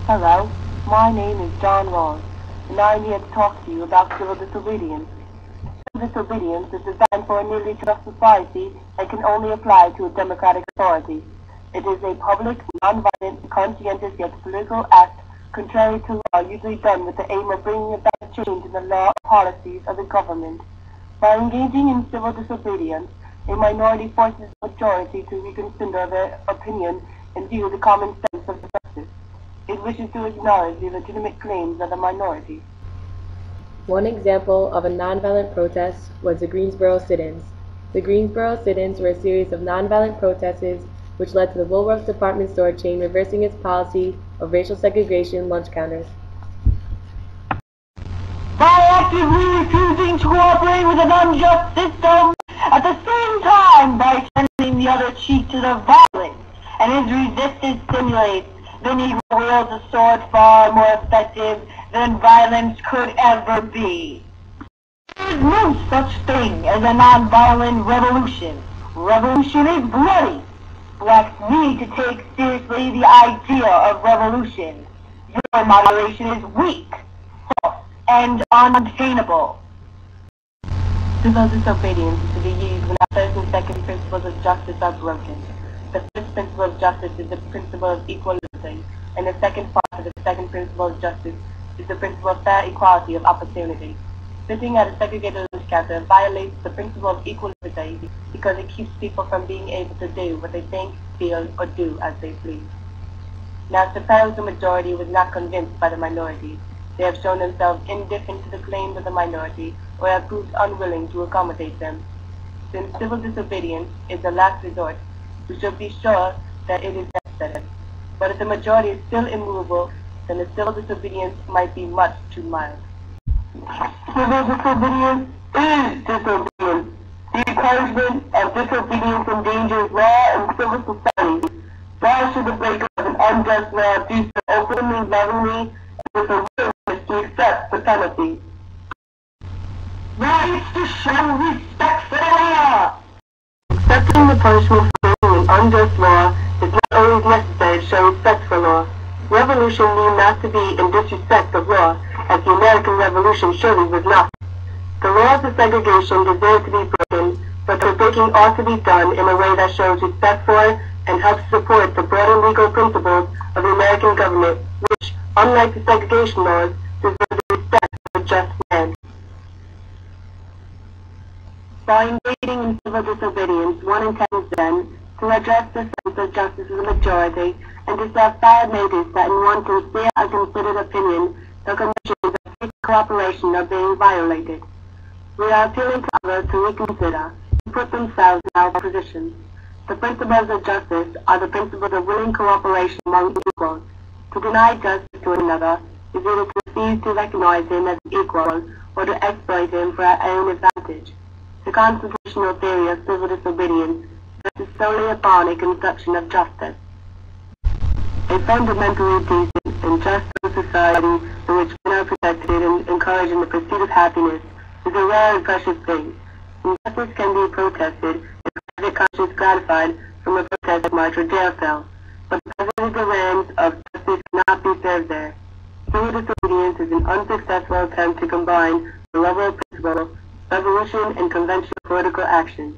Hello, my name is John Ross, and I'm here to talk to you about civil disobedience. Civil disobedience is designed for a nearly just society and can only apply to a democratic authority. It is a public, non-violent, conscientious yet political act contrary to law, usually done with the aim of bringing about change in the law or policies of the government. By engaging in civil disobedience, a minority forces the majority to reconsider their opinion and view the common sense of justice. It wishes to acknowledge the legitimate claims of the minority. One example of a nonviolent protest was the Greensboro sit-ins. The Greensboro sit-ins were a series of nonviolent protests which led to the Woolworth's department store chain reversing its policy of racial segregation lunch counters. By actively refusing to cooperate with an unjust system, at the same time by turning the other cheek to the violence, and his resistance stimulates the Negro wields a sword far more effective than violence could ever be. There is no such thing as a nonviolent revolution. Revolution is bloody. Blacks need to take seriously the idea of revolution. Your moderation is weak, false, and unattainable. Civil disobedience is to be used when the first and second principles of justice are broken. The first principle of justice is the principle of equal liberty, and the second part of the second principle of justice is the principle of fair equality of opportunity. Sitting at a segregated lunch counter violates the principle of equal liberty because it keeps people from being able to do what they think, feel, or do as they please. Now, suppose the majority was not convinced by the minority. They have shown themselves indifferent to the claims of the minority or have proved unwilling to accommodate them. Since civil disobedience is the last resort, we should be sure that it is necessary. But if the majority is still immovable, then the civil disobedience might be much too mild. Civil disobedience is disobedience. The encouragement of disobedience endangers law and civil society. Why should the breaker of an unjust law do so openly, lovingly, and with a willingness to accept the penalty? Rights to show respect for the law! Accepting the punishment for breaking an unjust law is not always necessary to show respect for law. Revolution need not to be in disrespect of law, as the American Revolution surely was not. The laws of segregation deserve to be broken, but the breaking ought to be done in a way that shows respect for and helps support the broader legal principles of the American government, which, unlike the segregation laws, deserve the respect of a just man. By engaging in civil disobedience, one intends then to address the sense of justice of the majority and to set fair notice that in one sincere and considered opinion, the conditions of peace cooperation are being violated. We are appealing to others to reconsider and put themselves in our position. The principles of justice are the principles of willing cooperation among equals. To deny justice to another is either to refuse to recognize him as an equal or to exploit him for our own advantage. The constitutional theory of civil disobedience rests solely upon a conception of justice. A fundamentally decent and just society in which men are protected and encouraged in the pursuit of happiness is a rare and precious thing. Injustice can be protested and private conscience gratified from a protest march or jail cell, but the president's demands of justice cannot be served there. Civil disobedience is an unsuccessful attempt to combine the level of principle, revolution, and conventional political action.